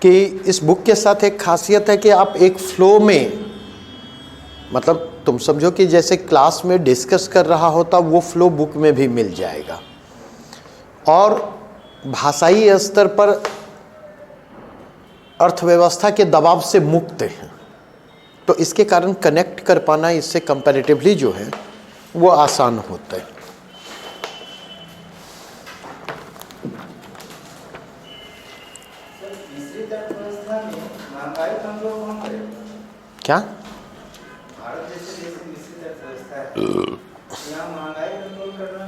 कि इस बुक के साथ एक खासियत है कि आप एक फ्लो में, मतलब तुम समझो कि जैसे क्लास में डिस्कस कर रहा होता वो फ्लो बुक में भी मिल जाएगा, और भाषाई स्तर पर अर्थव्यवस्था के दबाव से मुक्त हैं, तो इसके कारण कनेक्ट कर पाना इससे कंपैरेटिवली जो है वो आसान होता है। क्या भारत जैसे देश में मिश्रित अर्थव्यवस्था है, यहाँ महंगाई कंट्रोल करना,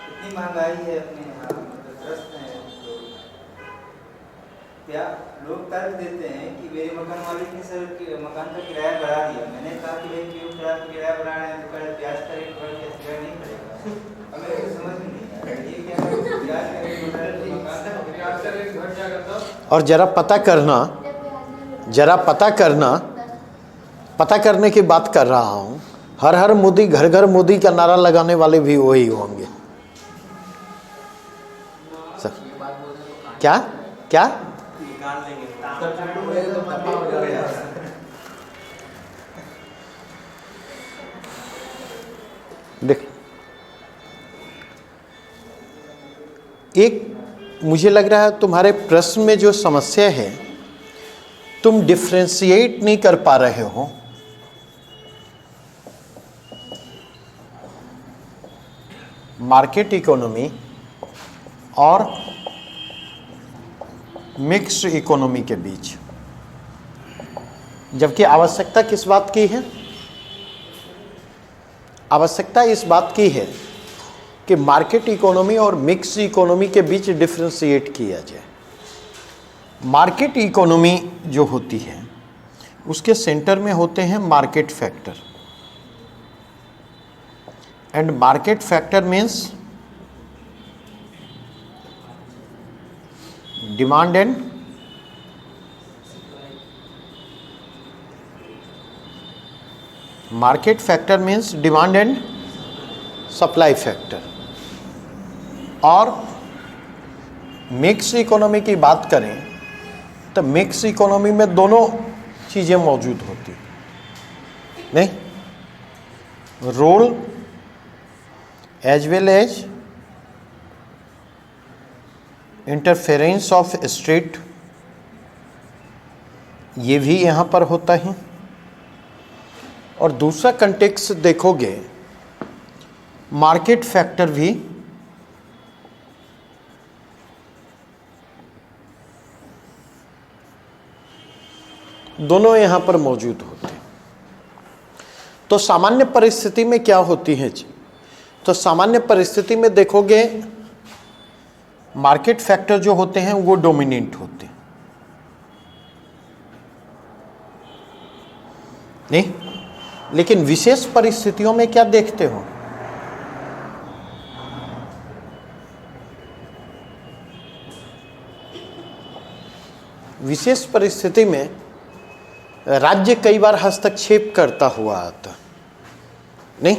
इतनी महंगाई है अपने यहाँ, मतलब त्रस्त हैं लोग। क्या लोग तर्क देते हैं कि मेरे मकान मालिक ने सर मकान का किराया बढ़ा दिया। मैंने कहा कि भाई क्यों किराया बढ़ा रहे हैं, तो कह रहे प्याज का रेट बढ़ गया, किराया नहीं बढ़ेगा। हमें तो समझ में नहीं आया ये क्या है, प्याज का रेट बढ़ रहा है, मकान का रेट घट जाएगा तब। और पता करने की बात कर रहा हूँ, हर हर मोदी घर घर मोदी का नारा लगाने वाले भी वही होंगे। क्या क्या देख, एक मुझे लग रहा है तुम्हारे प्रश्न में जो समस्या है, तुम डिफ्रेंशिएट नहीं कर पा रहे हो मार्केट इकोनॉमी और मिक्स्ड इकोनॉमी के बीच, जबकि आवश्यकता किस बात की है? आवश्यकता इस बात की है कि मार्केट इकोनॉमी और मिक्स्ड इकोनॉमी के बीच डिफ्रेंशिएट किया जाए। मार्केट इकोनॉमी जो होती है उसके सेंटर में होते हैं market factor, and market factor means demand and market factor means demand and supply factor. और मिक्स इकोनॉमी की बात करें तो मिक्स इकोनॉमी में दोनों चीज़ें मौजूद होती नहीं, role as well as interference of state, ये भी यहाँ पर होता है। और दूसरा कंटेक्स्ट देखोगे, मार्केट फैक्टर भी दोनों यहाँ पर मौजूद होते हैं। तो सामान्य परिस्थिति में क्या होती है जी? तो सामान्य परिस्थिति में देखोगे मार्केट फैक्टर जो होते हैं वो डोमिनेंट होते हैं नहीं, लेकिन विशेष परिस्थितियों में क्या देखते हो? विशेष परिस्थिति में राज्य कई बार हस्तक्षेप करता हुआ आता नहीं।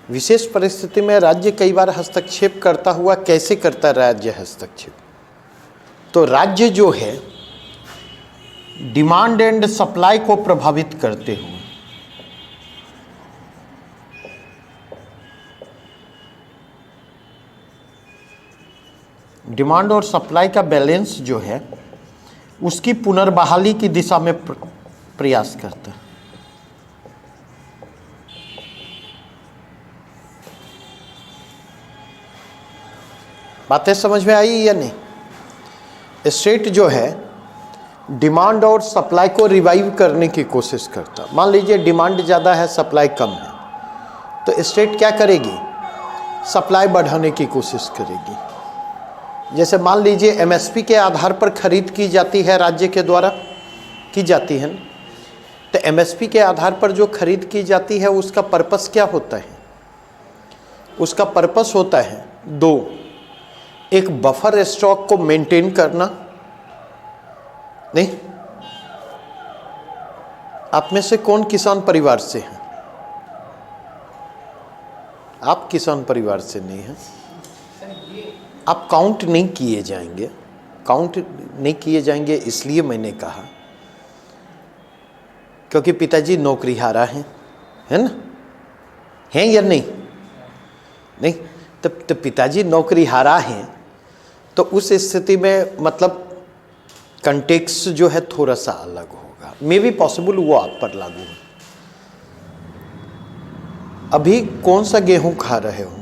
विशेष परिस्थिति में राज्य कई बार हस्तक्षेप करता हुआ, कैसे करता राज्य हस्तक्षेप? तो राज्य जो है डिमांड एंड सप्लाई को प्रभावित करते हुए डिमांड और सप्लाई का बैलेंस जो है उसकी पुनर्बहाली की दिशा में प्रयास करता है। बातें समझ में आई या नहीं? स्टेट जो है डिमांड और सप्लाई को रिवाइव करने की कोशिश करता। मान लीजिए डिमांड ज़्यादा है, सप्लाई कम है, तो स्टेट क्या करेगी? सप्लाई बढ़ाने की कोशिश करेगी। जैसे मान लीजिए एमएसपी के आधार पर खरीद की जाती है, राज्य के द्वारा की जाती है, तो एमएसपी के आधार पर जो खरीद की जाती है उसका पर्पस क्या होता है? उसका पर्पस होता है दो, एक बफर स्टॉक को मेंटेन करना नहीं। आप में से कौन किसान परिवार से हैं? आप किसान परिवार से नहीं हैं, आप काउंट नहीं किए जाएंगे। काउंट नहीं किए जाएंगे इसलिए मैंने कहा क्योंकि पिताजी नौकरीहारा हैं, है ना, हैं या नहीं? नहीं तो पिताजी नौकरीहारा हैं, तो उस स्थिति में मतलब कंटेक्स्ट जो है थोड़ा सा अलग होगा। मे बी पॉसिबल वो आप पर लागू हो। अभी कौन सा गेहूं खा रहे हो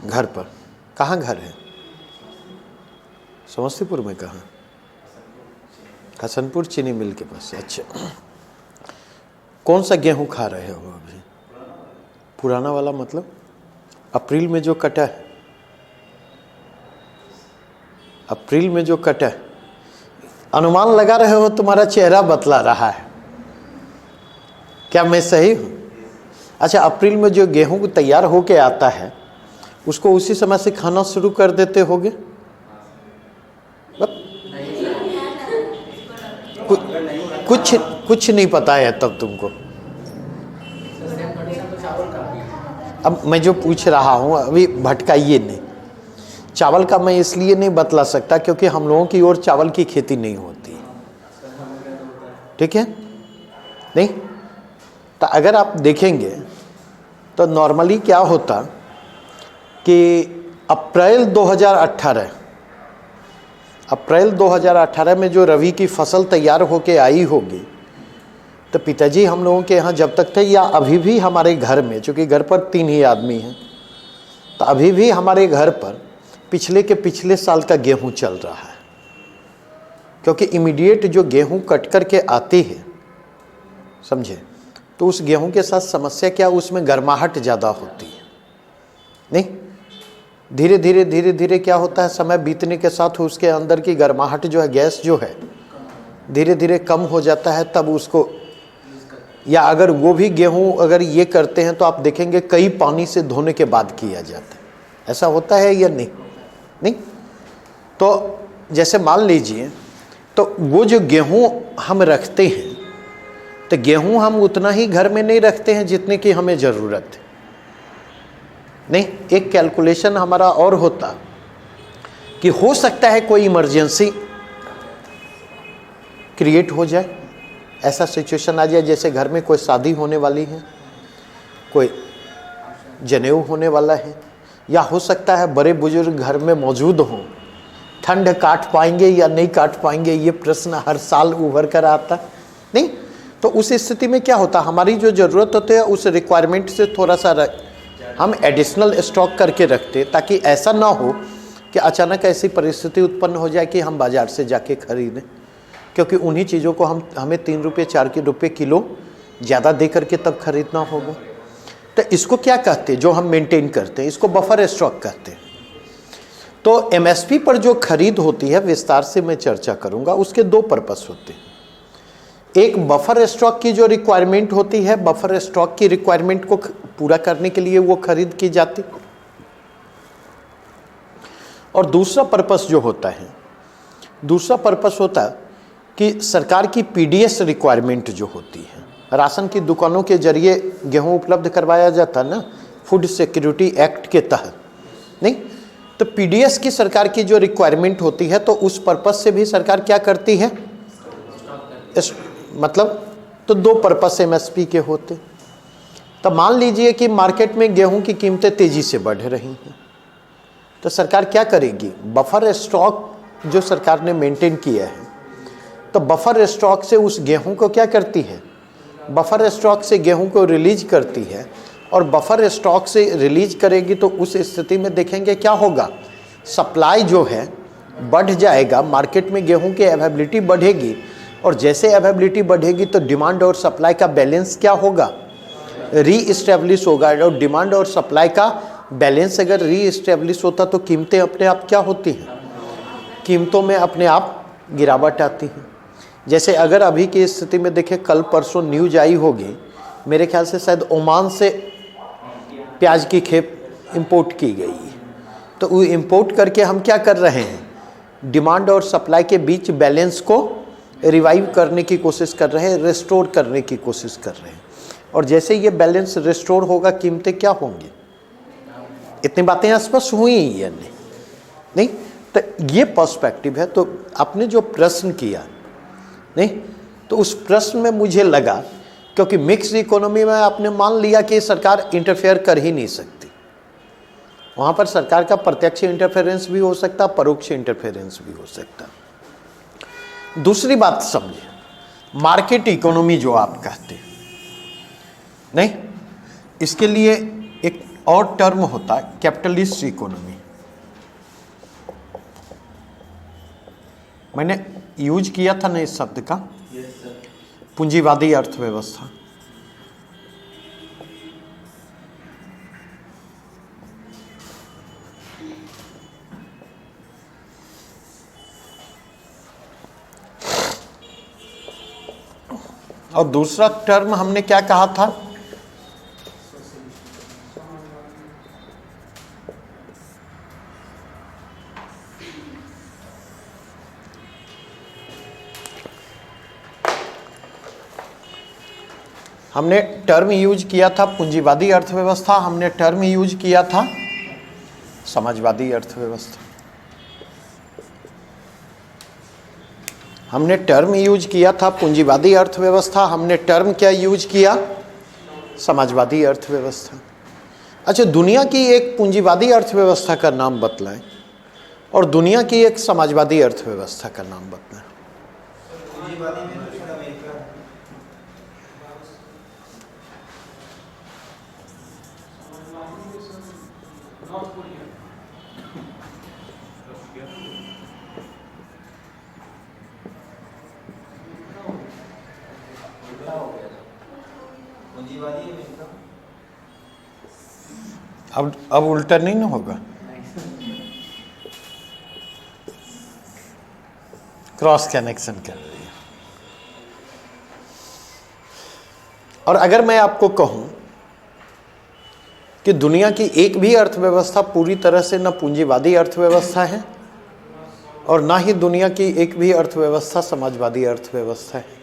घर पर? कहाँ घर है? समस्तीपुर में कहाँ? हसनपुर चीनी मिल के पास। अच्छा, कौन सा गेहूं खा रहे हो अभी? पुराना वाला मतलब अप्रैल में जो कटा है, अप्रैल में जो कटा है। अनुमान लगा रहे हो, तुम्हारा चेहरा बतला रहा है। क्या मैं सही हूं? अच्छा, अप्रैल में जो गेहूं तैयार होके आता है उसको उसी समय से खाना शुरू कर देते होगे? कुछ नहीं पता है तब तुमको। अब मैं जो पूछ रहा हूं अभी भटकाइए नहीं। चावल का मैं इसलिए नहीं बतला सकता क्योंकि हम लोगों की ओर चावल की खेती नहीं होती, ठीक है? नहीं तो अगर आप देखेंगे तो नॉर्मली क्या होता कि अप्रैल 2018 में जो रबी की फसल तैयार होके आई होगी, तो पिताजी हम लोगों के यहाँ जब तक थे, या अभी भी हमारे घर में, चूँकि घर पर 3 ही आदमी हैं, तो अभी भी हमारे घर पर पिछले साल का गेहूं चल रहा है। क्योंकि इमीडिएट जो गेहूं कट कर के आती है, समझे, तो उस गेहूं के साथ समस्या क्या, उसमें गर्माहट ज़्यादा होती है। नहीं, धीरे धीरे क्या होता है, समय बीतने के साथ उसके अंदर की गर्माहट जो है, गैस जो है, धीरे धीरे कम हो जाता है। तब उसको, या अगर वो भी गेहूं अगर ये करते हैं तो आप देखेंगे कई पानी से धोने के बाद किया जाता है। ऐसा होता है या नहीं? नहीं तो जैसे मान लीजिए, तो वो जो गेहूं हम रखते हैं, तो गेहूं हम उतना ही घर में नहीं रखते हैं जितने की हमें ज़रूरत है। नहीं, एक कैलकुलेशन हमारा और होता कि हो सकता है कोई इमरजेंसी क्रिएट हो जाए, ऐसा सिचुएशन आ जाए, जैसे घर में कोई शादी होने वाली है, कोई जनेऊ होने वाला है, या हो सकता है बड़े बुजुर्ग घर में मौजूद हों, ठंड काट पाएंगे या नहीं काट पाएंगे, ये प्रश्न हर साल उभर कर आता। नहीं तो उस स्थिति में क्या होता, हमारी जो ज़रूरत होती है उस रिक्वायरमेंट से थोड़ा सा हम एडिशनल स्टॉक करके रखते, ताकि ऐसा ना हो कि अचानक ऐसी परिस्थिति उत्पन्न हो जाए कि हम बाज़ार से जाके खरीदें, क्योंकि उन्हीं चीज़ों को हमें 3 रुपये 4 रुपये किलो ज़्यादा दे करके तब खरीदना होगा। तो इसको क्या कहते हैं, जो हम मेंटेन करते हैं, इसको बफर स्टॉक कहते हैं। तो एमएसपी पर जो खरीद होती है, विस्तार से मैं चर्चा करूंगा, उसके 2 पर्पस होते हैं। एक, बफर स्टॉक की जो रिक्वायरमेंट होती है, बफर स्टॉक की रिक्वायरमेंट को पूरा करने के लिए वो खरीद की जाती, और दूसरा पर्पस जो होता है, दूसरा पर्पस होता है कि सरकार की पीडीएस रिक्वायरमेंट जो होती है, राशन की दुकानों के जरिए गेहूं उपलब्ध करवाया जाता है ना, फूड सिक्योरिटी एक्ट के तहत। नहीं तो पीडीएस की सरकार की जो रिक्वायरमेंट होती है, तो उस पर्पस से भी सरकार क्या करती है, मतलब तो 2 पर्पस एमएसपी के होते। तो मान लीजिए कि मार्केट में गेहूं की कीमतें तेजी से बढ़ रही हैं, तो सरकार क्या करेगी, बफर स्टॉक जो सरकार ने मेंटेन किया है, तो बफर स्टॉक से उस गेहूं को क्या करती है, बफर स्टॉक से गेहूं को रिलीज करती है। और बफर स्टॉक से रिलीज करेगी तो उस स्थिति में देखेंगे क्या होगा, सप्लाई जो है बढ़ जाएगा, मार्केट में गेहूं की अवेलेबिलिटी बढ़ेगी, और जैसे अवेलेबिलिटी बढ़ेगी तो डिमांड और सप्लाई का बैलेंस क्या होगा, री-इस्टेब्लिश होगा। और डिमांड और सप्लाई का बैलेंस अगर री-इस्टेब्लिश होता तो कीमतें अपने आप क्या होती हैं, कीमतों में अपने आप गिरावट आती है। जैसे अगर अभी की स्थिति में देखें, कल परसों न्यूज आई होगी, मेरे ख्याल से शायद ओमान से प्याज की खेप इंपोर्ट की गई है, तो वो इंपोर्ट करके हम क्या कर रहे हैं, डिमांड और सप्लाई के बीच बैलेंस को रिवाइव करने की कोशिश कर रहे हैं, रिस्टोर करने की कोशिश कर रहे हैं। और जैसे ये बैलेंस रिस्टोर होगा, कीमतें क्या होंगी, इतनी बातें स्पष्ट हुई या नहीं? तो ये पर्सपेक्टिव है। तो आपने जो प्रश्न किया नहीं, तो उस प्रश्न में मुझे लगा, क्योंकि मिक्स्ड इकोनॉमी में आपने मान लिया कि सरकार इंटरफेयर कर ही नहीं सकती, वहाँ पर सरकार का प्रत्यक्ष इंटरफेरेंस भी हो सकता, परोक्ष इंटरफेरेंस भी हो सकता। दूसरी बात समझिए, मार्केट इकोनॉमी जो आप कहते हैं नहीं, इसके लिए एक और टर्म होता है कैपिटलिस्ट इकोनॉमी। मैंने यूज किया था ना इस शब्द का, पूंजीवादी अर्थव्यवस्था। और दूसरा टर्म हमने क्या कहा था? हमने टर्म यूज किया था पूंजीवादी अर्थव्यवस्था, हमने टर्म यूज किया था समाजवादी अर्थव्यवस्था। हमने टर्म यूज किया था पूंजीवादी अर्थव्यवस्था, हमने टर्म क्या यूज किया? समाजवादी अर्थव्यवस्था। अच्छा, दुनिया की एक पूंजीवादी अर्थव्यवस्था का नाम बतलाएं और दुनिया की एक समाजवादी अर्थव्यवस्था का नाम बतलाएं। पूंजीवादी में दक्षिण अमेरिका है। पूंजीवादी अमेरिका। अब उल्टा नहीं ना होगा, क्रॉस कनेक्शन कर रही है। और अगर मैं आपको कहूं कि दुनिया की एक भी अर्थव्यवस्था पूरी तरह से न पूंजीवादी अर्थव्यवस्था है और ना ही दुनिया की एक भी अर्थव्यवस्था समाजवादी अर्थव्यवस्था है,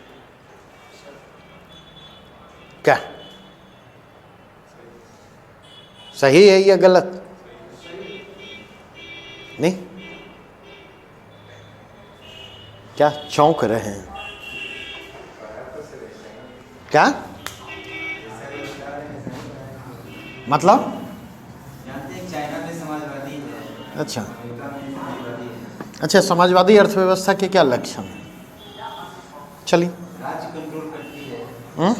क्या सही है या गलत? नहीं, क्या चौंक रहे हैं? क्या मतलब? जानते हैं चाइना में समाजवादी है। अच्छा अमेरिका में पूंजीवादी है। अच्छा, समाजवादी अर्थव्यवस्था के क्या लक्षण हैं? चलिए। राज्य कंट्रोल करती है।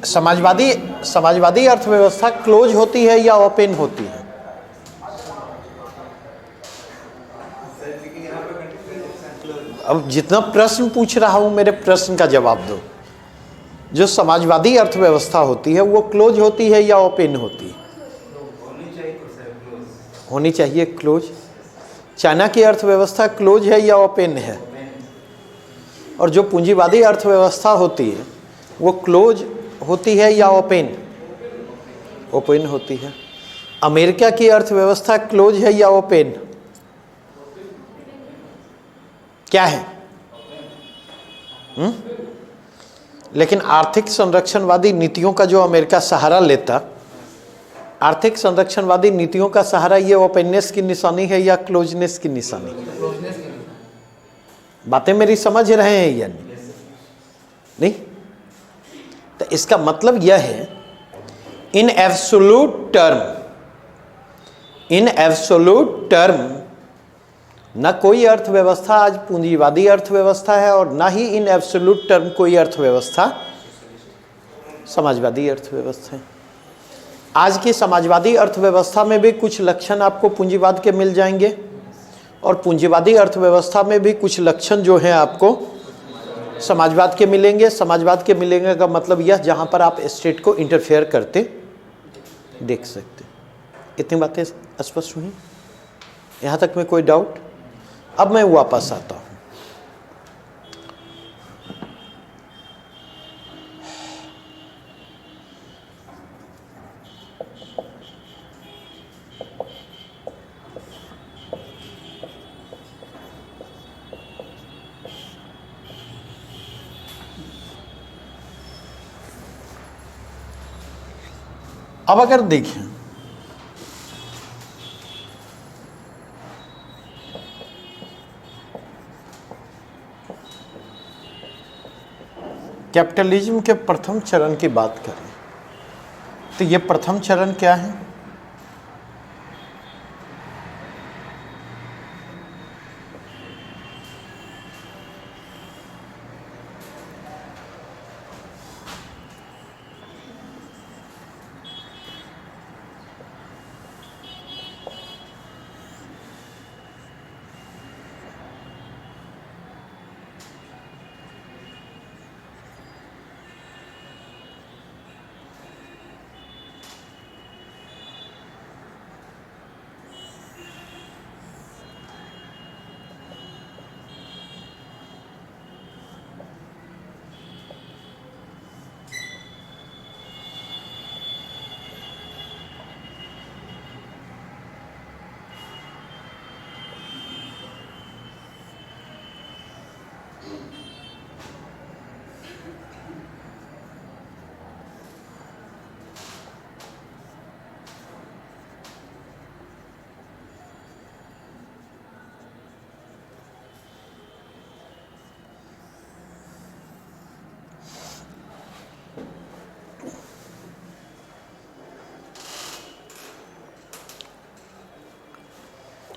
समाजवादी अर्थव्यवस्था क्लोज होती है या ओपन होती है? अब जितना प्रश्न पूछ रहा हूं, मेरे प्रश्न का जवाब दो। जो समाजवादी अर्थव्यवस्था होती है वो क्लोज होती है या ओपन होती है? होनी चाहिए क्लोज। चाइना की अर्थव्यवस्था क्लोज है या ओपन है? और जो पूंजीवादी अर्थव्यवस्था होती है वो क्लोज होती है या ओपन? ओपन होती है। अमेरिका की अर्थव्यवस्था क्लोज है या ओपन? क्या है? लेकिन आर्थिक संरक्षणवादी नीतियों का जो अमेरिका सहारा लेता, आर्थिक संरक्षणवादी नीतियों का सहारा, ये ओपननेस की निशानी है या क्लोजनेस की निशानी? बातें मेरी समझ रहे हैं या नहीं? तो इसका मतलब यह है, इन एब्सोल्यूट टर्म न कोई अर्थव्यवस्था आज पूंजीवादी अर्थव्यवस्था है और ना ही इन एब्सोल्यूट टर्म कोई अर्थव्यवस्था समाजवादी अर्थव्यवस्था है। आज की समाजवादी अर्थव्यवस्था में भी कुछ लक्षण आपको पूंजीवाद के मिल जाएंगे और पूंजीवादी अर्थव्यवस्था में भी कुछ लक्षण जो हैं आपको समाजवाद के मिलेंगे। समाजवाद के मिलेंगे का मतलब यह, जहां पर आप स्टेट को इंटरफेयर करते देख सकते। इतनी बातें स्पष्ट हुई? यहां तक में कोई डाउट? अब मैं वापस आता हूं। अब अगर देखें कैपिटलिज्म के प्रथम चरण की बात करें तो ये प्रथम चरण क्या है?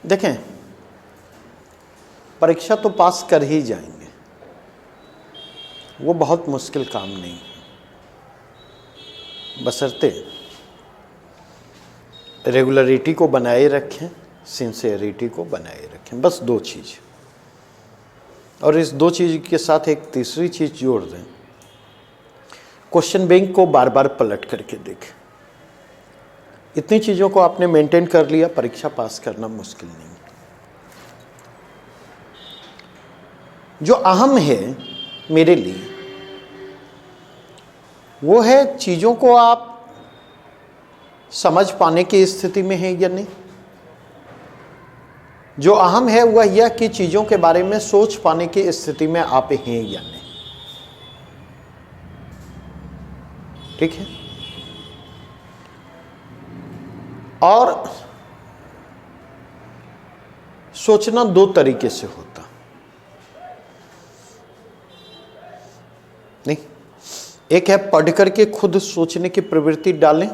देखें, परीक्षा तो पास कर ही जाएंगे, वो बहुत मुश्किल काम नहीं है, बशर्ते रेगुलरिटी को बनाए रखें, सिंसियरिटी को बनाए रखें, बस दो चीज़। और इस दो चीज़ के साथ एक तीसरी चीज़ जोड़ दें, क्वेश्चन बैंक को बार बार पलट करके देखें। इतनी चीज़ों को आपने मेंटेन कर लिया, परीक्षा पास करना मुश्किल नहीं है। जो अहम है मेरे लिए वो है चीज़ों को आप समझ पाने की स्थिति में हैं या नहीं। जो अहम है वह यह कि चीज़ों के बारे में सोच पाने की स्थिति में आप हैं या नहीं। ठीक है। और सोचना दो तरीके से होता नहीं, एक है पढ़ करके खुद सोचने की प्रवृत्ति डालें,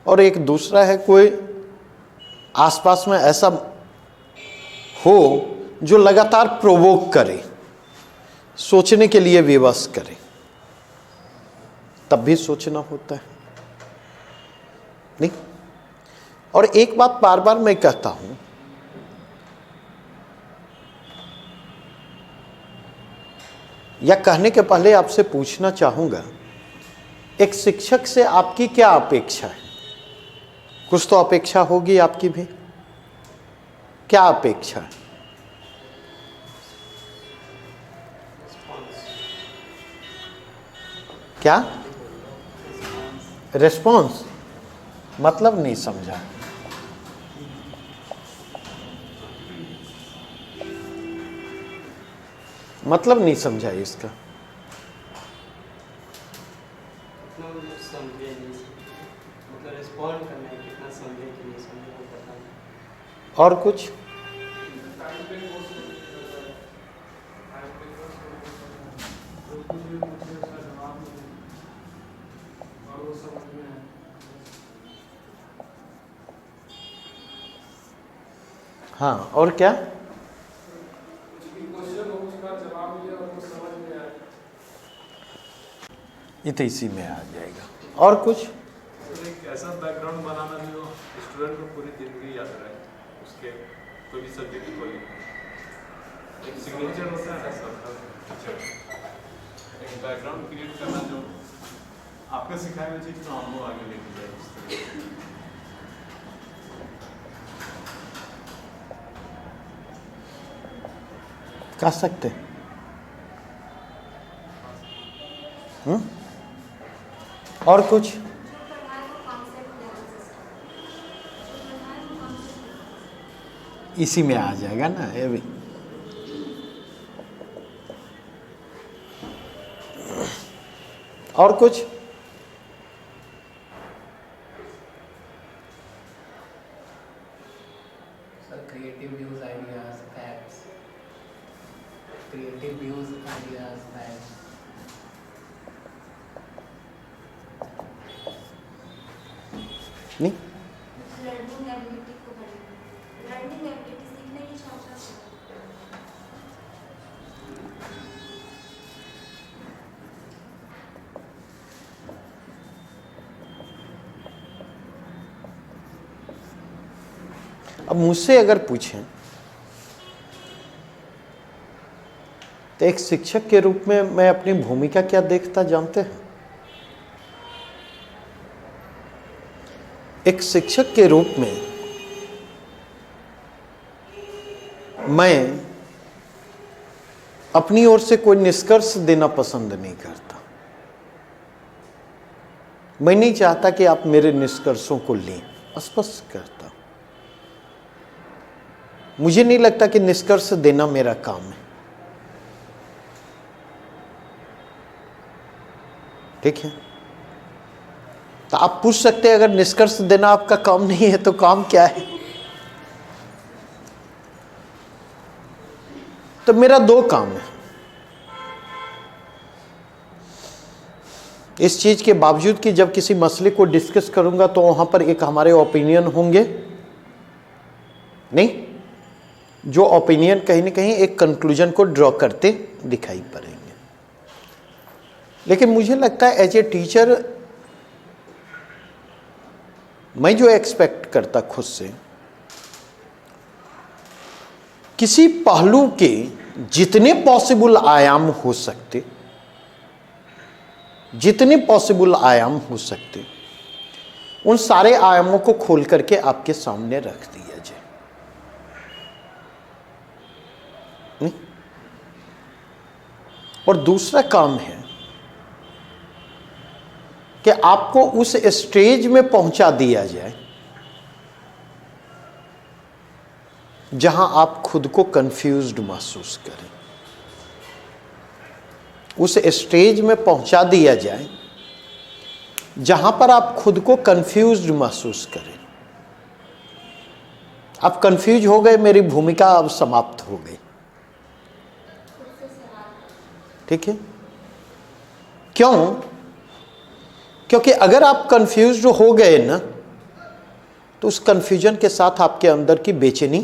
और एक दूसरा है कोई आसपास में ऐसा हो जो लगातार प्रोवोक करे, सोचने के लिए विवश करे, तब भी सोचना होता है नहीं। और एक बात बार बार मैं कहता हूं, या कहने के पहले आपसे पूछना चाहूंगा, एक शिक्षक से आपकी क्या अपेक्षा है? कुछ तो अपेक्षा होगी आपकी भी। क्या अपेक्षा है? क्या रिस्पॉन्स? मतलब नहीं समझा। मतलब नहीं समझा इसका। और कुछ? हाँ, और क्या? ये तो इसी में आ जाएगा। और कुछ? एक ऐसा बैकग्राउंड बनाना जो स्टूडेंट को पूरी जिंदगी याद रहे, उसके कोई भी सब्जेक्ट की कोई एक सिग्नेचर होता है ना सबका, एक बैकग्राउंड क्रिएट करना जो आपका सिखाया हुआ चीज़ तो हम लोग आगे लेके जाए। कर सकते। और कुछ? इसी में आ जाएगा ना ये भी। और कुछ? Creative views, ideas, facts. Creative views, ideas, facts. नहीं, लर्निंग एबिलिटी को बढ़ेगी, लर्निंग एबिलिटी सीखने की क्षमता से। अब मुझसे अगर पूछें तो एक शिक्षक के रूप में मैं अपनी भूमिका क्या देखता जानते हैं? एक शिक्षक के रूप में मैं अपनी ओर से कोई निष्कर्ष देना पसंद नहीं करता। मैं नहीं चाहता कि आप मेरे निष्कर्षों को लें, स्पष्ट करता। मुझे नहीं लगता कि निष्कर्ष देना मेरा काम है। ठीक है, तो आप पूछ सकते हैं अगर निष्कर्ष देना आपका काम नहीं है तो काम क्या है? तो मेरा दो काम है। इस चीज के बावजूद कि जब किसी मसले को डिस्कस करूंगा तो वहां पर एक हमारे ओपिनियन होंगे, नहीं, जो ओपिनियन कहीं ना कहीं एक कंक्लूजन को ड्रॉ करते दिखाई पड़ेंगे। लेकिन मुझे लगता है एज ए टीचर मैं जो एक्सपेक्ट करता खुद से, किसी पहलू के जितने पॉसिबल आयाम हो सकते, जितने पॉसिबल आयाम हो सकते, उन सारे आयामों को खोल करके आपके सामने रख दिया जाए। नहीं? और दूसरा काम है कि आपको उस स्टेज में पहुंचा दिया जाए जहां आप खुद को कंफ्यूज्ड महसूस करें। उस स्टेज में पहुंचा दिया जाए जहां पर आप खुद को कंफ्यूज्ड महसूस करें। आप कंफ्यूज हो गए, मेरी भूमिका अब समाप्त हो गई। ठीक है, क्यों? क्योंकि अगर आप कंफ्यूज्ड हो गए ना तो उस कंफ्यूजन के साथ आपके अंदर की बेचैनी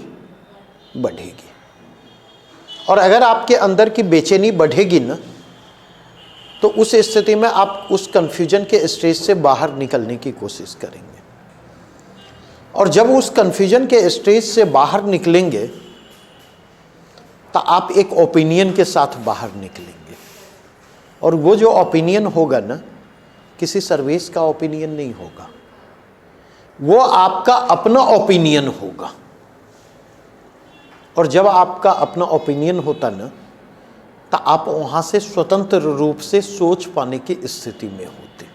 बढ़ेगी, और अगर आपके अंदर की बेचैनी बढ़ेगी ना तो उस स्थिति में आप उस कंफ्यूजन के स्टेज से बाहर निकलने की कोशिश करेंगे, और जब उस कंफ्यूजन के स्टेज से बाहर निकलेंगे तो आप एक ओपिनियन के साथ बाहर निकलेंगे, और वो जो ओपिनियन होगा ना किसी सर्विस का ओपिनियन नहीं होगा, वो आपका अपना ओपिनियन होगा। और जब आपका अपना ओपिनियन होता ना तो आप वहां से स्वतंत्र रूप से सोच पाने की स्थिति में होते।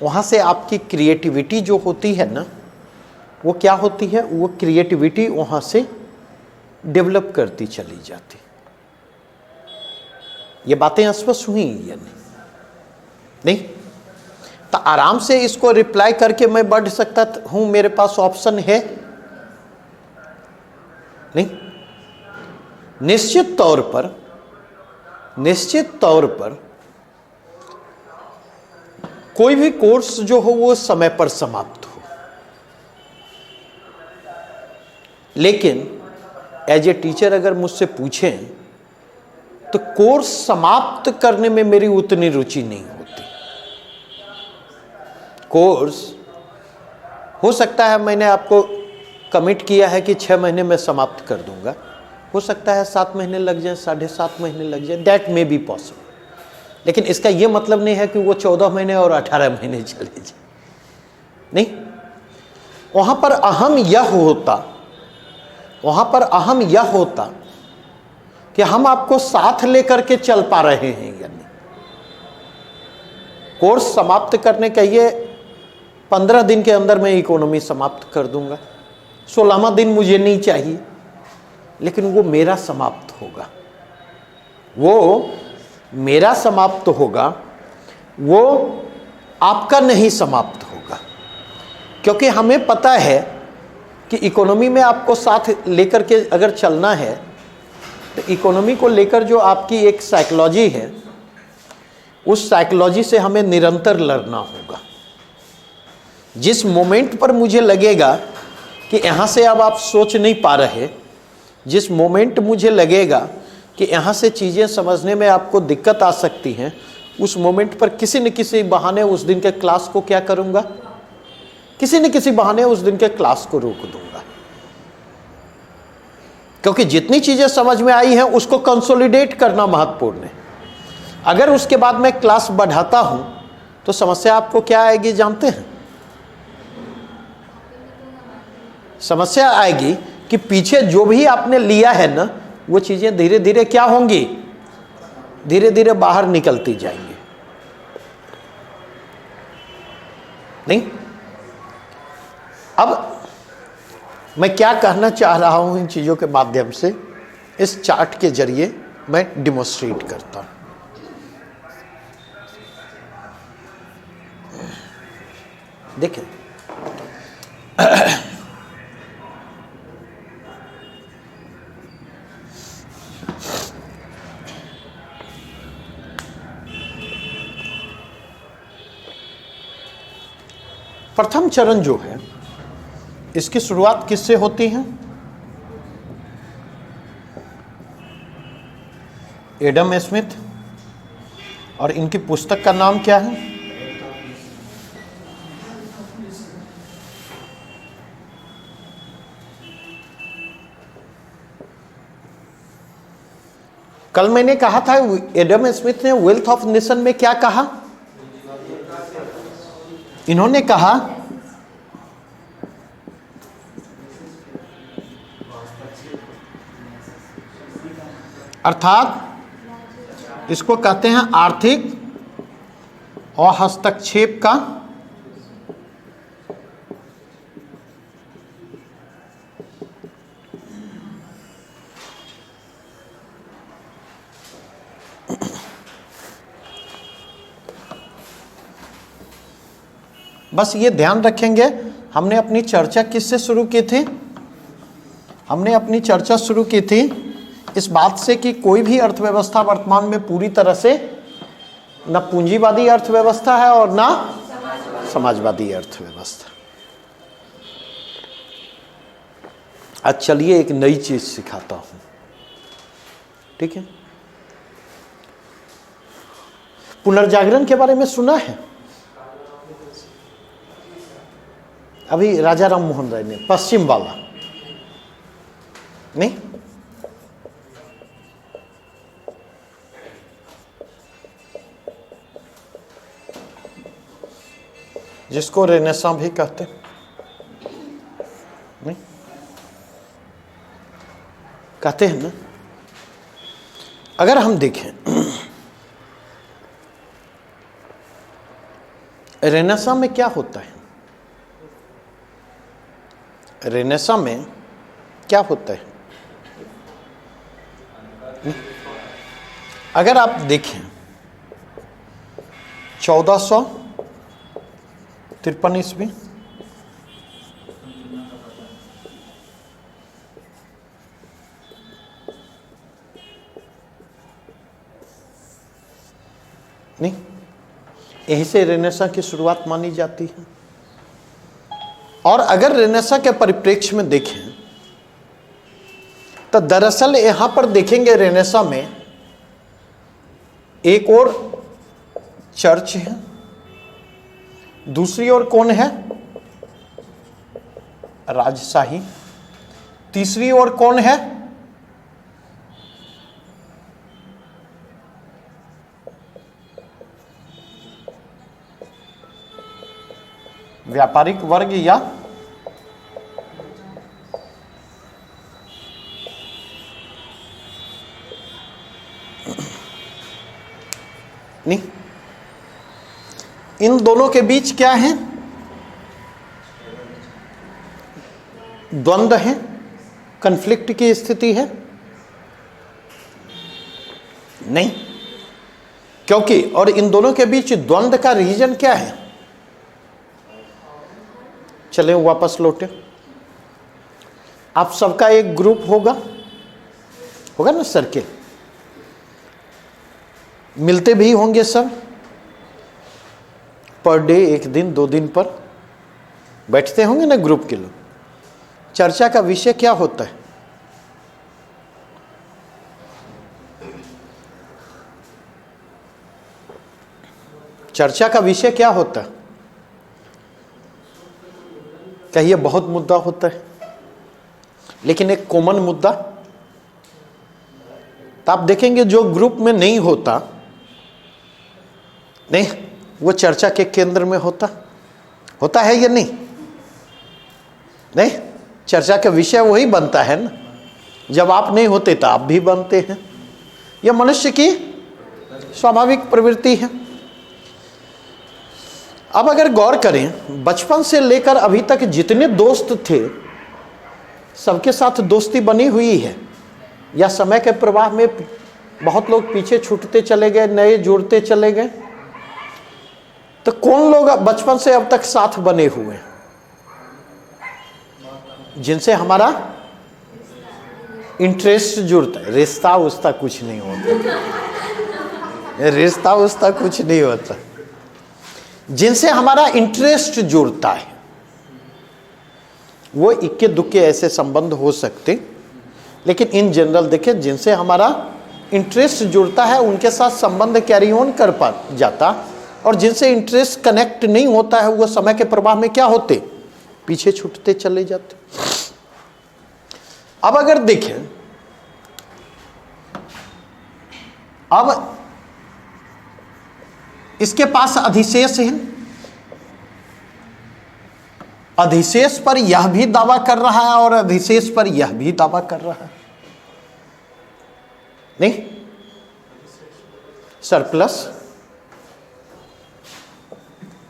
वहां से आपकी क्रिएटिविटी जो होती है ना, वो क्या होती है? वो क्रिएटिविटी वहां से डेवलप करती चली जाती। ये बातें स्पष्ट हुई या नहीं? नहीं तो आराम से इसको रिप्लाई करके मैं बढ़ सकता हूं, मेरे पास ऑप्शन है नहीं। निश्चित तौर पर कोई भी कोर्स जो हो वो समय पर समाप्त हो, लेकिन एज ए टीचर अगर मुझसे पूछें तो कोर्स समाप्त करने में मेरी उतनी रुचि नहीं होती। कोर्स हो सकता है मैंने आपको कमिट किया है कि 6 महीने में समाप्त कर दूंगा, हो सकता है 7 महीने लग जाए, 7.5 महीने लग जाए, दैट मे बी पॉसिबल। लेकिन इसका यह मतलब नहीं है कि वो 14 महीने और 18 महीने चले जाए, नहीं। वहां पर अहम यह होता कि हम आपको साथ लेकर के चल पा रहे हैं या नहीं। कोर्स समाप्त करने का ये 15 दिन के अंदर मैं इकोनॉमी समाप्त कर दूंगा, 16वां दिन मुझे नहीं चाहिए, लेकिन वो मेरा समाप्त होगा, वो आपका नहीं समाप्त होगा। क्योंकि हमें पता है कि इकोनॉमी में आपको साथ लेकर के अगर चलना है तो इकोनॉमी को लेकर जो आपकी एक साइकोलॉजी है, उस साइकोलॉजी से हमें निरंतर लड़ना होगा। जिस मोमेंट पर मुझे लगेगा कि यहाँ से अब आप सोच नहीं पा रहे, जिस मोमेंट मुझे लगेगा कि यहाँ से चीज़ें समझने में आपको दिक्कत आ सकती हैं, उस मोमेंट पर किसी न किसी बहाने उस दिन के क्लास को क्या करूँगा, किसी न किसी बहाने उस दिन के क्लास को रोक दूंगा। क्योंकि जितनी चीज़ें समझ में आई हैं उसको कंसोलिडेट करना महत्वपूर्ण है। अगर उसके बाद मैं क्लास बढ़ाता हूँ तो समस्या आपको क्या आएगी जानते हैं? समस्या आएगी कि पीछे जो भी आपने लिया है ना, वो चीज़ें धीरे धीरे क्या होंगी, धीरे धीरे बाहर निकलती जाएंगी। नहीं, अब मैं क्या कहना चाह रहा हूं इन चीज़ों के माध्यम से, इस चार्ट के जरिए मैं डिमोन्स्ट्रेट करता हूं। देखें, प्रथम चरण जो है इसकी शुरुआत किससे होती है? एडम स्मिथ, और इनकी पुस्तक का नाम क्या है? कल मैंने कहा था एडम स्मिथ ने वेल्थ ऑफ नेशन में क्या कहा? इन्होंने कहा अर्थात इसको कहते हैं आर्थिक और हस्तक्षेप का बस ये ध्यान रखेंगे। हमने अपनी चर्चा किससे शुरू की थी? हमने अपनी चर्चा शुरू की थी इस बात से कि कोई भी अर्थव्यवस्था वर्तमान में पूरी तरह से न पूंजीवादी अर्थव्यवस्था है और ना समाजवादी अर्थव्यवस्था। आज चलिए एक नई चीज सिखाता हूं, ठीक है? पुनर्जागरण के बारे में सुना है? अभी राजा राम मोहन राय ने, पश्चिम वाला नहीं, जिसको रेनेसां भी कहते नहीं, कहते हैं ना। अगर हम देखें रेनेसां में क्या होता है, रेनेसां में क्या होता है? अगर आप देखें 1453 ईस्वी, नहीं, यहीं से रेनेसां की शुरुआत मानी जाती है। और अगर रेनेसां के परिप्रेक्ष्य में देखें तो दरअसल यहां पर देखेंगे रेनेसां में एक और चर्च है, दूसरी ओर कौन है? राजशाही। तीसरी ओर कौन है? व्यापारिक वर्ग या नहीं, इन दोनों के बीच क्या है? द्वंद्व है, कन्फ्लिक्ट की स्थिति है नहीं, क्योंकि और इन दोनों के बीच द्वंद्व का रीजन क्या है? चले वापस लौटे। आप सबका एक ग्रुप होगा ना, सर्किल, मिलते भी होंगे सब पर डे, एक दिन 2 दिन पर, बैठते होंगे ना ग्रुप के लोग, चर्चा का विषय क्या होता है? चर्चा का विषय क्या होता है? कहिए बहुत मुद्दा होता है, लेकिन एक कॉमन मुद्दा। तो आप देखेंगे जो ग्रुप में नहीं होता, नहीं, वो चर्चा के केंद्र में होता है या नहीं? नहीं, चर्चा का विषय वही बनता है ना। जब आप नहीं होते तो आप भी बनते हैं। यह मनुष्य की स्वाभाविक प्रवृत्ति है। अब अगर गौर करें, बचपन से लेकर अभी तक जितने दोस्त थे, सबके साथ दोस्ती बनी हुई है, या समय के प्रवाह में बहुत लोग पीछे छूटते चले गए, नए जुड़ते चले गए? तो कौन लोग बचपन से अब तक साथ बने हुए हैं, जिनसे हमारा इंटरेस्ट जुड़ता है? रिश्ता उस्ता कुछ नहीं होता, रिश्ता उस्ता कुछ नहीं होता। जिनसे हमारा इंटरेस्ट जुड़ता है, वो इक्के दुक्के ऐसे संबंध हो सकते, लेकिन इन जनरल देखें, जिनसे हमारा इंटरेस्ट जुड़ता है उनके साथ संबंध कैरी ऑन कर पा जाता, और जिनसे इंटरेस्ट कनेक्ट नहीं होता है वो समय के प्रवाह में क्या होते? पीछे छूटते चले जाते। अब अगर देखें, अब इसके पास अधिशेष है, अधिशेष पर यह भी दावा कर रहा है और अधिशेष पर यह भी दावा कर रहा है, नहीं? सरप्लस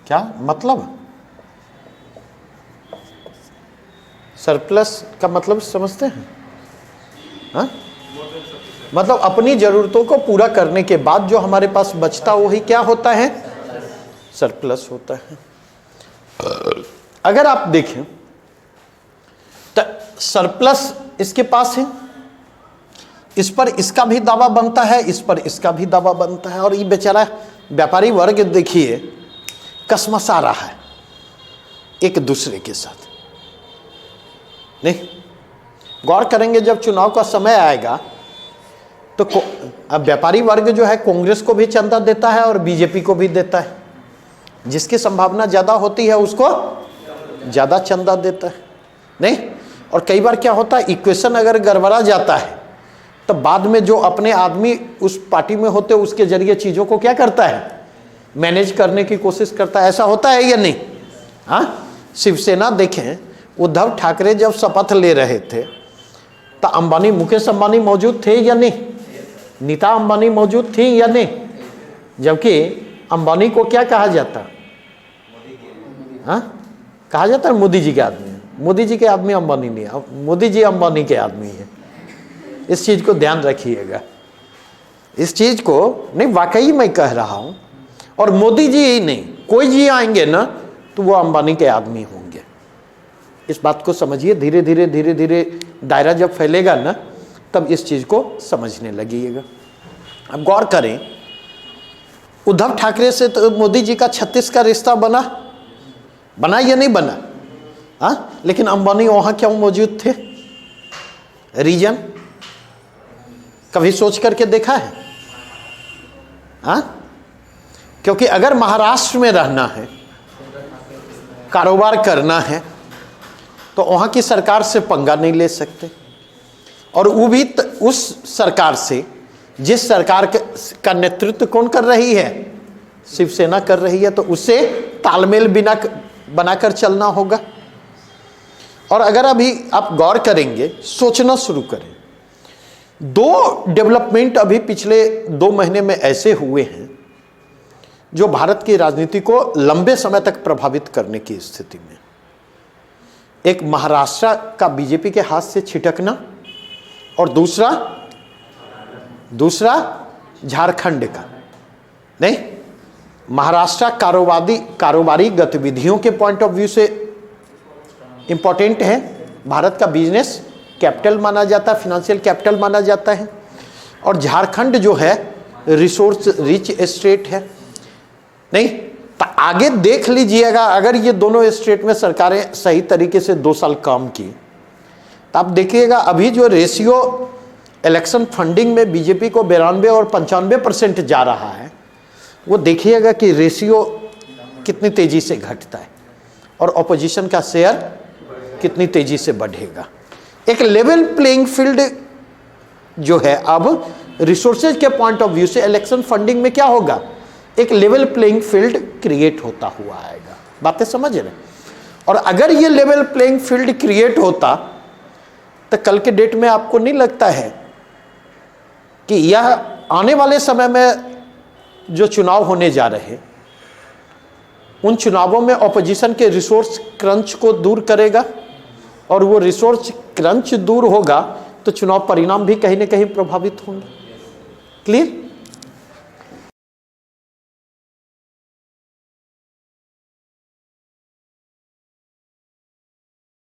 क्या मतलब? सरप्लस का मतलब समझते हैं? हाँ? मतलब अपनी जरूरतों को पूरा करने के बाद जो हमारे पास बचता वही क्या होता है? सरप्लस होता है। अगर आप देखें तो सरप्लस इसके पास है, इस पर इसका भी दावा बनता है, इस पर इसका भी दावा बनता है, और ये बेचारा व्यापारी वर्ग देखिए कसमसा रहा है एक दूसरे के साथ। नहीं, गौर करेंगे जब चुनाव का समय आएगा तो अब व्यापारी वर्ग जो है कांग्रेस को भी चंदा देता है और बीजेपी को भी देता है। जिसकी संभावना ज़्यादा होती है उसको ज़्यादा चंदा देता है, नहीं? और कई बार क्या होता है, इक्वेशन अगर गड़बड़ा जाता है तो बाद में जो अपने आदमी उस पार्टी में होते उसके जरिए चीज़ों को क्या करता है? मैनेज करने की कोशिश करता है। ऐसा होता है या नहीं? हाँ, शिवसेना देखें, उद्धव ठाकरे जब शपथ ले रहे थे तो अंबानी, मुकेश अंबानी मौजूद थे या नहीं? नीता अंबानी मौजूद थी या नहीं? जबकि अंबानी को क्या कहा जाता? हाँ, कहा जाता है मोदी जी के आदमी। मोदी जी के आदमी अंबानी नहीं है, मोदी जी अंबानी के आदमी है। इस चीज को ध्यान रखिएगा, इस चीज को नहीं, वाकई मैं कह रहा हूं। और मोदी जी ही नहीं, कोई जी आएंगे ना तो वो अंबानी के आदमी होंगे। इस बात को समझिए। धीरे धीरे धीरे धीरे दायरा जब फैलेगा ना तब इस चीज को समझने लगिएगा। अब गौर करें, उद्धव ठाकरे से तो मोदी जी का 36 का रिश्ता बना या नहीं बना? हाँ, लेकिन अंबानी वहां क्यों मौजूद थे? रीजन कभी सोच करके देखा है? हाँ, क्योंकि अगर महाराष्ट्र में रहना है, कारोबार करना है, तो वहां की सरकार से पंगा नहीं ले सकते, और वो भी उस सरकार से जिस सरकार का नेतृत्व कौन कर रही है? शिवसेना कर रही है, तो उससे तालमेल बनाकर चलना होगा। और अगर अभी आप गौर करेंगे, सोचना शुरू करें, 2 डेवलपमेंट अभी पिछले 2 महीने में ऐसे हुए हैं जो भारत की राजनीति को लंबे समय तक प्रभावित करने की स्थिति में। एक महाराष्ट्र का बीजेपी के हाथ से छिटकना, और दूसरा झारखंड का। नहीं, महाराष्ट्र कारोबारी गतिविधियों के पॉइंट ऑफ व्यू से इंपॉर्टेंट है, भारत का बिजनेस कैपिटल माना जाता है, फिनेंशियल कैपिटल माना जाता है। और झारखंड जो है रिसोर्स रिच स्टेट है, नहीं, तो आगे देख लीजिएगा, अगर ये दोनों स्टेट में सरकारें सही तरीके से 2 साल काम की तो आप देखिएगा अभी जो रेशियो इलेक्शन फंडिंग में बीजेपी को 92 और 95% जा रहा है, वो देखिएगा कि रेशियो कितनी तेजी से घटता है और ऑपोजिशन का शेयर कितनी तेजी से बढ़ेगा। एक लेवल प्लेइंग फील्ड जो है अब रिसोर्सेज के पॉइंट ऑफ व्यू से इलेक्शन फंडिंग में क्या होगा, एक लेवल प्लेइंग फील्ड क्रिएट होता हुआ आएगा। बातें समझ रहे? और अगर ये लेवल प्लेइंग फील्ड क्रिएट होता तो कल के डेट में आपको नहीं लगता है कि यह आने वाले समय में जो चुनाव होने जा रहे उन चुनावों में ऑपोजिशन के रिसोर्स क्रंच को दूर करेगा, और वो रिसोर्स क्रंच दूर होगा तो चुनाव परिणाम भी कहीं ना कहीं प्रभावित होंगे। क्लियर?